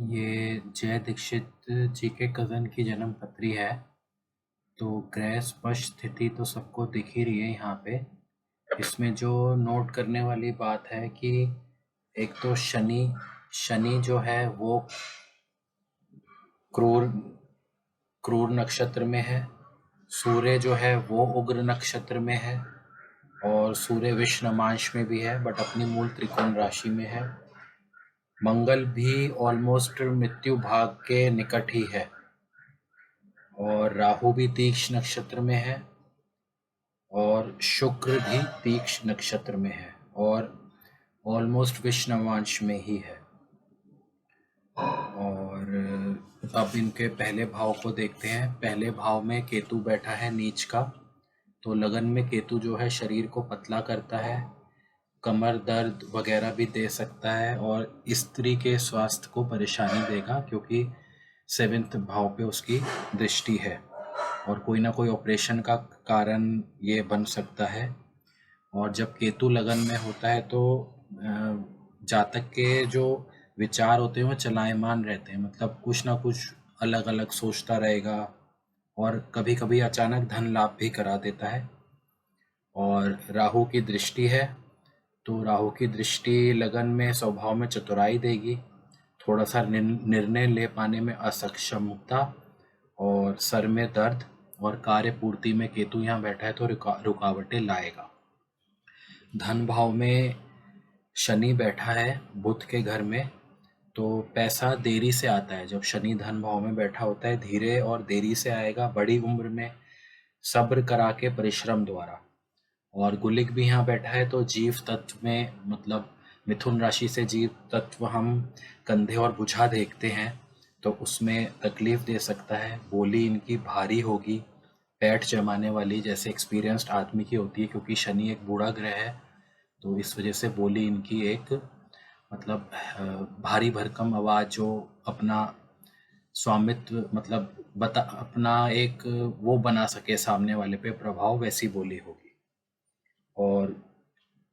ये जय दीक्षित जी के कज़न की जन्म पत्री है। तो ग्रह स्पष्ट स्थिति तो सबको दिख ही रही है यहाँ पे। इसमें जो नोट करने वाली बात है कि एक तो शनि शनि जो है वो क्रूर क्रूर नक्षत्र में है। सूर्य जो है वो उग्र नक्षत्र में है और सूर्य विष नमांश में भी है, बट अपनी मूल त्रिकोण राशि में है। मंगल भी ऑलमोस्ट मृत्यु भाग के निकट ही है और राहु भी तीक्ष्ण नक्षत्र में है और शुक्र भी तीक्ष्ण नक्षत्र में है और ऑलमोस्ट विषुवंश में ही है। और अब इनके पहले भाव को देखते हैं। पहले भाव में केतु बैठा है नीच का, तो लगन में केतु जो है शरीर को पतला करता है, कमर दर्द वगैरह भी दे सकता है और स्त्री के स्वास्थ्य को परेशानी देगा, क्योंकि 7th भाव पे उसकी दृष्टि है और कोई ना कोई ऑपरेशन का कारण ये बन सकता है। और जब केतु लगन में होता है तो जातक के जो विचार होते हैं वो चलायमान रहते हैं, मतलब कुछ ना कुछ अलग अलग सोचता रहेगा और कभी कभी अचानक धन लाभ भी करा देता है। और राहु की दृष्टि है, तो राहु की दृष्टि लगन में स्वभाव में चतुराई देगी, थोड़ा सा निर्णय ले पाने में असक्षमता और सर में दर्द, और कार्य पूर्ति में केतु यहाँ बैठा है तो रुकावटें लाएगा। धन भाव में शनि बैठा है बुध के घर में, तो पैसा देरी से आता है। जब शनि धन भाव में बैठा होता है धीरे और देरी से आएगा, बड़ी उम्र में सब्र करा के परिश्रम द्वारा। और गुलिक भी यहाँ बैठा है, तो जीव तत्व में, मतलब मिथुन राशि से जीव तत्व हम कंधे और भुजा देखते हैं, तो उसमें तकलीफ दे सकता है। बोली इनकी भारी होगी, पैठ जमाने वाली, जैसे एक्सपीरियंस्ड आदमी की होती है, क्योंकि शनि एक बूढ़ा ग्रह है, तो इस वजह से बोली इनकी एक मतलब भारी भरकम आवाज़, जो अपना स्वामित्व मतलब अपना एक वो बना सके सामने वाले पे प्रभाव, वैसी बोली होगी। और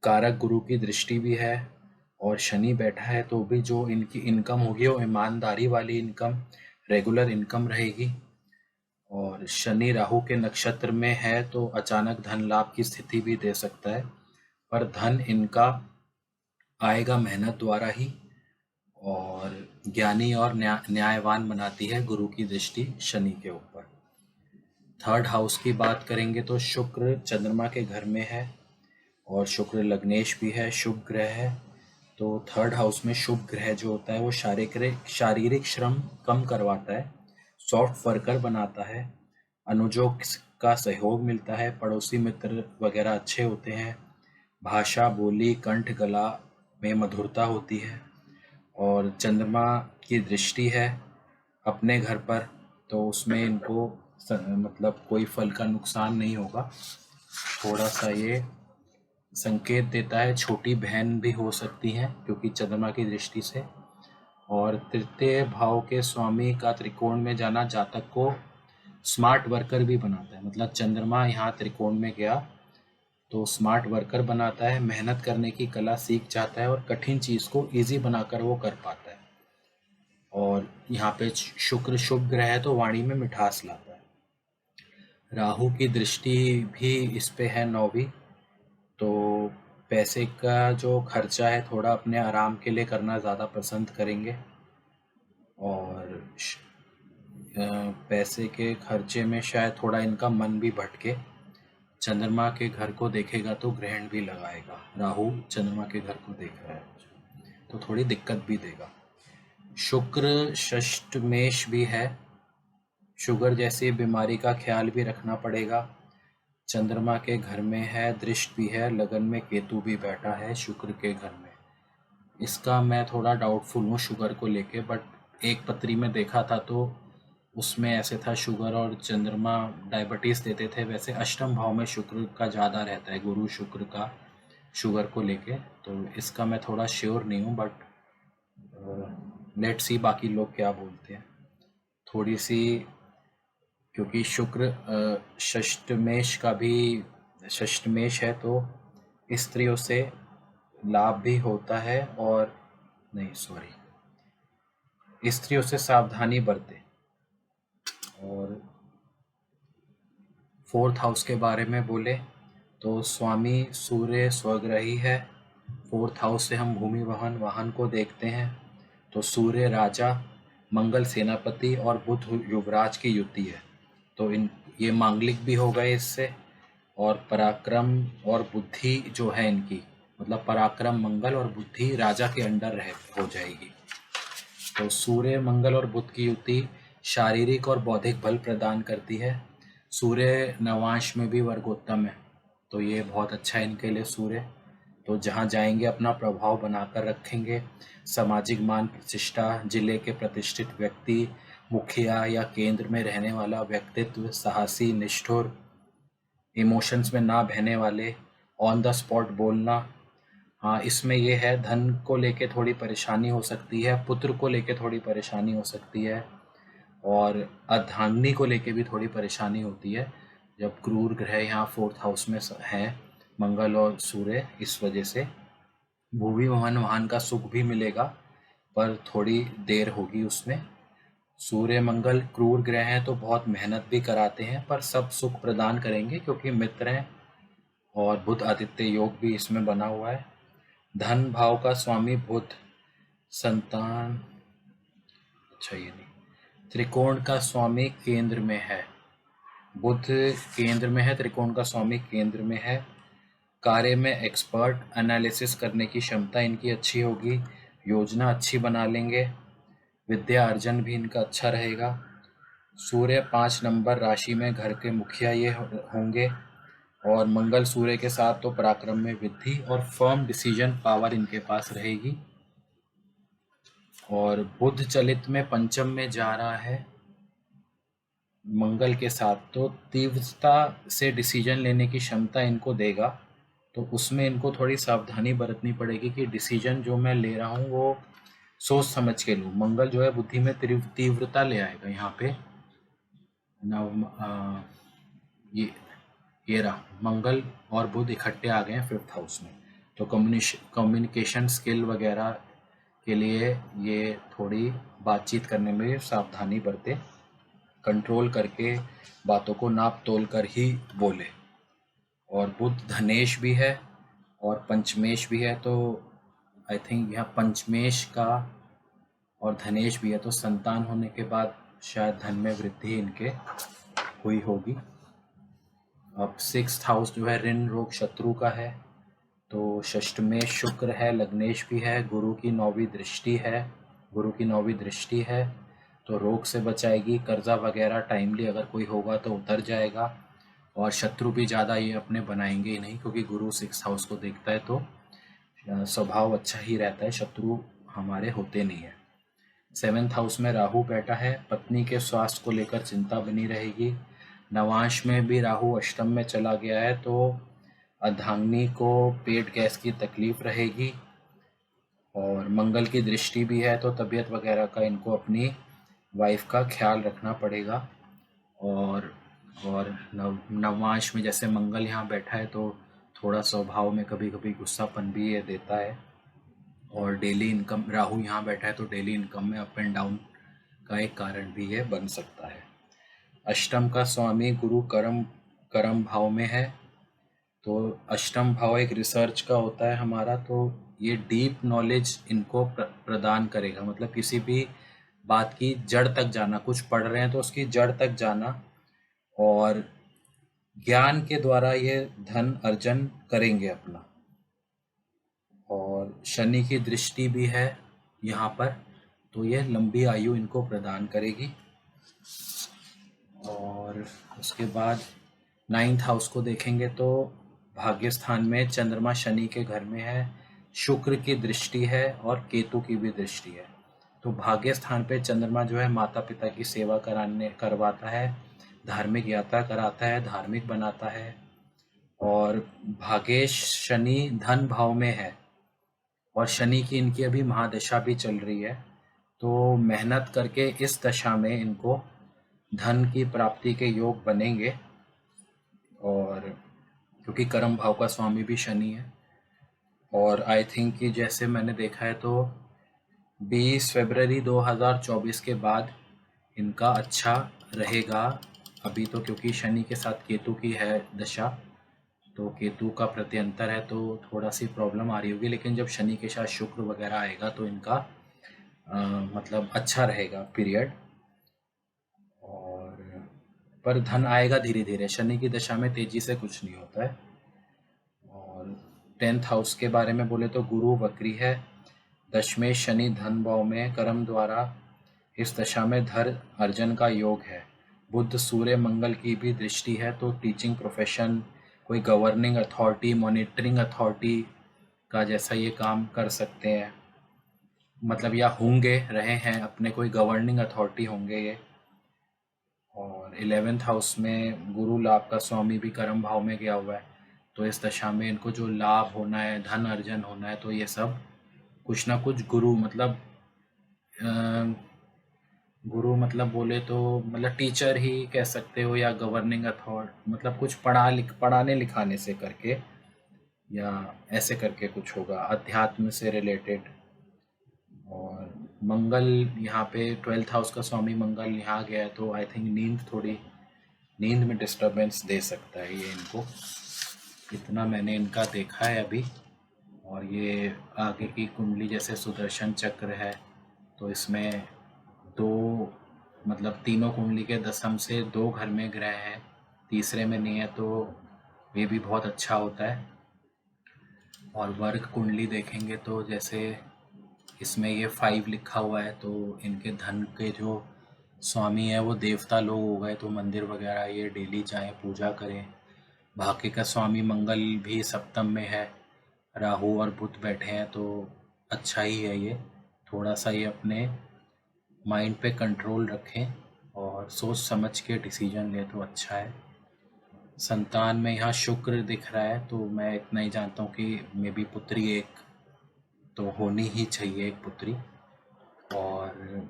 कारक गुरु की दृष्टि भी है और शनि बैठा है, तो भी जो इनकी इनकम होगी वो ईमानदारी वाली इनकम, रेगुलर इनकम रहेगी। और शनि राहु के नक्षत्र में है तो अचानक धन लाभ की स्थिति भी दे सकता है, पर धन इनका आएगा मेहनत द्वारा ही। और ज्ञानी और न्यायवान बनाती है गुरु की दृष्टि शनि के ऊपर। थर्ड हाउस की बात करेंगे तो शुक्र चंद्रमा के घर में है और शुक्र लग्नेश भी है, शुभ ग्रह है। तो थर्ड हाउस में शुभ ग्रह जो होता है वो शारीरिक श्रम कम करवाता है, सॉफ्ट वर्कर बनाता है, अनुजों का सहयोग मिलता है, पड़ोसी मित्र वगैरह अच्छे होते हैं, भाषा बोली कंठ गला में मधुरता होती है। और चंद्रमा की दृष्टि है अपने घर पर, तो उसमें इनको मतलब कोई फल का नुकसान नहीं होगा। थोड़ा सा ये संकेत देता है छोटी बहन भी हो सकती हैं क्योंकि चंद्रमा की दृष्टि से। और तृतीय भाव के स्वामी का त्रिकोण में जाना जातक को स्मार्ट वर्कर भी बनाता है, मतलब चंद्रमा यहाँ त्रिकोण में गया तो स्मार्ट वर्कर बनाता है, मेहनत करने की कला सीख जाता है और कठिन चीज़ को इजी बनाकर वो कर पाता है। और यहाँ पे शुक्र शुभ ग्रह है तो वाणी में मिठास लाता है। राहु की दृष्टि भी इस पे है 9वीं, तो पैसे का जो खर्चा है थोड़ा अपने आराम के लिए करना ज़्यादा पसंद करेंगे। और पैसे के खर्चे में शायद थोड़ा इनका मन भी भटके। चंद्रमा के घर को देखेगा तो ग्रहण भी लगाएगा, राहु चंद्रमा के घर को देख रहा है तो थोड़ी दिक्कत भी देगा। शुक्र षष्ठमेश भी है, शुगर जैसी बीमारी का ख्याल भी रखना पड़ेगा। चंद्रमा के घर में है, दृष्टि भी है, लगन में केतु भी बैठा है शुक्र के घर में। इसका मैं थोड़ा डाउटफुल हूँ शुगर को लेके, बट एक पत्री में देखा था तो उसमें ऐसे था शुगर और चंद्रमा डायबिटीज़ देते थे। वैसे अष्टम भाव में शुक्र का ज़्यादा रहता है, गुरु शुक्र का शुगर को लेके, तो इसका मैं थोड़ा श्योर नहीं हूँ, बट लेट्स सी बाकी लोग क्या बोलते हैं। थोड़ी सी, क्योंकि शुक्र षष्ठमेश का भी षष्ठमेश है तो स्त्रियों से लाभ भी होता है। और नहीं, सॉरी, स्त्रियों से सावधानी बरतें। और 4th हाउस के बारे में बोले तो स्वामी सूर्य स्वग्रही है। 4th हाउस से हम भूमि वाहन को देखते हैं। तो सूर्य राजा, मंगल सेनापति और बुध युवराज की युति है। तो ये मांगलिक भी हो गए इससे। और पराक्रम और बुद्धि जो है इनकी, मतलब पराक्रम मंगल और बुद्धि राजा के अंडर हो जाएगी। तो सूर्य मंगल और बुध की युति शारीरिक और बौद्धिक बल प्रदान करती है। सूर्य नवांश में भी वर्गोत्तम है, तो ये बहुत अच्छा है इनके लिए सूर्य। तो जहाँ जाएंगे अपना प्रभाव बनाकर रखेंगे। सामाजिक मान प्रतिष्ठा, जिले के प्रतिष्ठित व्यक्ति, मुखिया या केंद्र में रहने वाला व्यक्तित्व, साहसी, निष्ठुर, इमोशंस में ना बहने वाले, ऑन द स्पॉट बोलना। हाँ, इसमें ये है, धन को लेके थोड़ी परेशानी हो सकती है, पुत्र को लेके थोड़ी परेशानी हो सकती है, और अर्धांगिनी को लेके भी थोड़ी परेशानी होती है जब क्रूर ग्रह यहाँ 4th हाउस में है, मंगल और सूर्य। इस वजह से भूमि वाहन का सुख भी मिलेगा, पर थोड़ी देर होगी उसमें। सूर्य मंगल क्रूर ग्रह हैं तो बहुत मेहनत भी कराते हैं, पर सब सुख प्रदान करेंगे क्योंकि मित्र हैं। और बुध आदित्य योग भी इसमें बना हुआ है। धन भाव का स्वामी बुध, संतान, अच्छा ये नहीं, त्रिकोण का स्वामी केंद्र में है। बुध केंद्र में है, त्रिकोण का स्वामी केंद्र में है। कार्य में एक्सपर्ट, एनालिसिस करने की क्षमता इनकी अच्छी होगी, योजना अच्छी बना लेंगे, विद्या अर्जन भी इनका अच्छा रहेगा। सूर्य 5 नंबर राशि में घर के मुखिया ये होंगे। और मंगल सूर्य के साथ तो पराक्रम में वृद्धि और फर्म डिसीजन पावर इनके पास रहेगी। और बुध चलित में पंचम में जा रहा है मंगल के साथ, तो तीव्रता से डिसीजन लेने की क्षमता इनको देगा। तो उसमें इनको थोड़ी सावधानी बरतनी पड़ेगी कि डिसीजन जो मैं ले रहा हूँ वो सोच समझ के लूँ। मंगल जो है बुद्धि में तीव्रता ले आएगा यहाँ पे। ये रहा, मंगल और बुध इकट्ठे आ गए हैं 5th हाउस में। तो कम्युनिकेशन स्किल वगैरह के लिए ये थोड़ी बातचीत करने में सावधानी बरते, कंट्रोल करके बातों को नाप तोल कर ही बोले। और बुध धनेश भी है और पंचमेश भी है, तो आई थिंक यहाँ पंचमेश का और धनेश भी है, तो संतान होने के बाद शायद धन में वृद्धि इनके हुई होगी। अब 6th हाउस जो है ऋण रोग शत्रु का है, तो षष्ठमेश शुक्र है, लग्नेश भी है, गुरु की 9वीं दृष्टि है, तो रोग से बचाएगी। कर्जा वगैरह टाइमली अगर कोई होगा तो उतर जाएगा। और शत्रु भी ज़्यादा ये अपने बनाएंगे ही नहीं, क्योंकि गुरु 6th हाउस को देखता है तो स्वभाव अच्छा ही रहता है, शत्रु हमारे होते नहीं है। 7th हाउस में राहु बैठा है, पत्नी के स्वास्थ्य को लेकर चिंता बनी रहेगी। नवांश में भी राहु अष्टम में चला गया है, तो अर्धांगिनी को पेट गैस की तकलीफ रहेगी। और मंगल की दृष्टि भी है, तो तबीयत वगैरह का इनको अपनी वाइफ का ख्याल रखना पड़ेगा। और नवांश में जैसे मंगल यहाँ बैठा है तो थोड़ा स्वभाव में कभी कभी गुस्सापन भी ये देता है। और डेली इनकम, राहु यहाँ बैठा है तो डेली इनकम में अप एंड डाउन का एक कारण भी ये बन सकता है। अष्टम का स्वामी गुरु कर्म भाव में है, तो अष्टम भाव एक रिसर्च का होता है हमारा, तो ये डीप नॉलेज इनको प्रदान करेगा। मतलब किसी भी बात की जड़ तक जाना, कुछ पढ़ रहे हैं तो उसकी जड़ तक जाना, और ज्ञान के द्वारा ये धन अर्जन करेंगे अपना। और शनि की दृष्टि भी है यहाँ पर, तो यह लंबी आयु इनको प्रदान करेगी। और उसके बाद 9th हाउस को देखेंगे तो भाग्य स्थान में चंद्रमा शनि के घर में है, शुक्र की दृष्टि है और केतु की भी दृष्टि है। तो भाग्य स्थान पे चंद्रमा जो है माता पिता की सेवा करवाता है, धार्मिक यात्रा कराता है, धार्मिक बनाता है। और भागेश शनि धन भाव में है, और शनि की इनकी अभी महादशा भी चल रही है, तो मेहनत करके इस दशा में इनको धन की प्राप्ति के योग बनेंगे। और क्योंकि कर्म भाव का स्वामी भी शनि है, और आई थिंक कि जैसे मैंने देखा है तो 20 फरवरी 2024 के बाद इनका अच्छा रहेगा। अभी तो क्योंकि शनि के साथ केतु की है दशा, तो केतु का प्रत्यंतर है तो थोड़ा सी प्रॉब्लम आ रही होगी, लेकिन जब शनि के साथ शुक्र वगैरह आएगा तो इनका मतलब अच्छा रहेगा पीरियड। और पर धन आएगा धीरे धीरे, शनि की दशा में तेजी से कुछ नहीं होता है। और 10th हाउस के बारे में बोले तो गुरु वक्री है, दशमें शनि धन भाव में कर्म द्वारा इस दशा में धन अर्जन का योग है। बुध सूर्य मंगल की भी दृष्टि है, तो टीचिंग प्रोफेशन, कोई गवर्निंग अथॉरिटी, मॉनिटरिंग अथॉरिटी का जैसा ये काम कर सकते हैं, मतलब या होंगे, रहे हैं, अपने कोई गवर्निंग अथॉरिटी होंगे ये। और 11th हाउस में गुरु लाभ का स्वामी भी कर्म भाव में गया हुआ है, तो इस दशा में इनको जो लाभ होना है, धन अर्जन होना है, तो ये सब कुछ ना कुछ गुरु मतलब गुरु मतलब बोले तो मतलब टीचर ही कह सकते हो, या गवर्निंग अथॉरिटी, मतलब कुछ पढ़ाने लिखाने से करके, या ऐसे करके कुछ होगा अध्यात्म से रिलेटेड। और मंगल यहाँ पे 12th हाउस का स्वामी मंगल यहाँ गया है, तो आई थिंक नींद में डिस्टरबेंस दे सकता है ये इनको। इतना मैंने इनका देखा है अभी। और ये आगे की कुंडली जैसे सुदर्शन चक्र है, तो इसमें दो मतलब तीनों कुंडली के दशम से 2 घर में ग्रह हैं, तीसरे में नहीं है, तो ये भी बहुत अच्छा होता है। और वर्ग कुंडली देखेंगे तो जैसे इसमें ये 5 लिखा हुआ है, तो इनके धन के जो स्वामी है वो देवता लोग हो गए, तो मंदिर वगैरह ये डेली जाएं, पूजा करें। भाग्य का स्वामी मंगल भी सप्तम में है, राहु और बुध बैठे हैं, तो अच्छा ही है ये। थोड़ा सा ये अपने माइंड पे कंट्रोल रखें और सोच समझ के डिसीजन लें तो अच्छा है। संतान में यहाँ शुक्र दिख रहा है, तो मैं इतना ही जानता हूँ कि मे बी पुत्री एक तो होनी ही चाहिए, एक पुत्री। और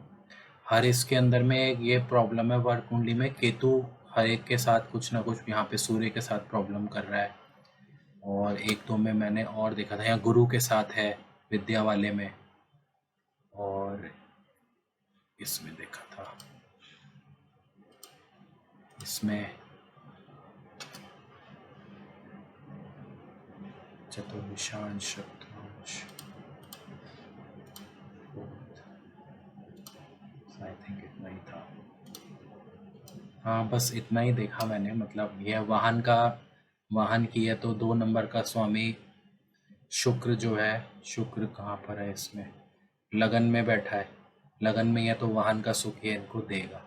हर इसके अंदर में एक ये प्रॉब्लम है, वर्क कुंडली में केतु हर एक के साथ कुछ ना कुछ, यहाँ पे सूर्य के साथ प्रॉब्लम कर रहा है, और एक दो में मैंने और देखा था यहाँ गुरु के साथ है विद्या वाले में, और इसमें देखा था, इसमें चतुर्विशांश सप्तमांश, आई थिंक इतना ही था। हाँ बस इतना ही देखा मैंने, मतलब यह वाहन की है, तो 2 नंबर का स्वामी शुक्र जो है, शुक्र कहाँ पर है इसमें, लगन में बैठा है, लगन में है, तो वाहन का सुख ये इनको देगा।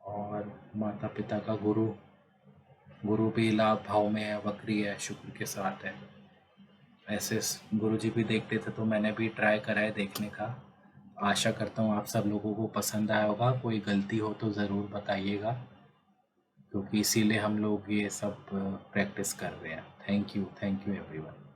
और माता पिता का गुरु भी लाभ भाव में है, वक्री है, शुक्र के साथ है। ऐसे गुरु जी भी देखते थे, तो मैंने भी ट्राई करा है देखने का। आशा करता हूँ आप सब लोगों को पसंद आया होगा, कोई गलती हो तो ज़रूर बताइएगा, क्योंकि इसीलिए हम लोग ये सब प्रैक्टिस कर रहे हैं। Thank you everyone.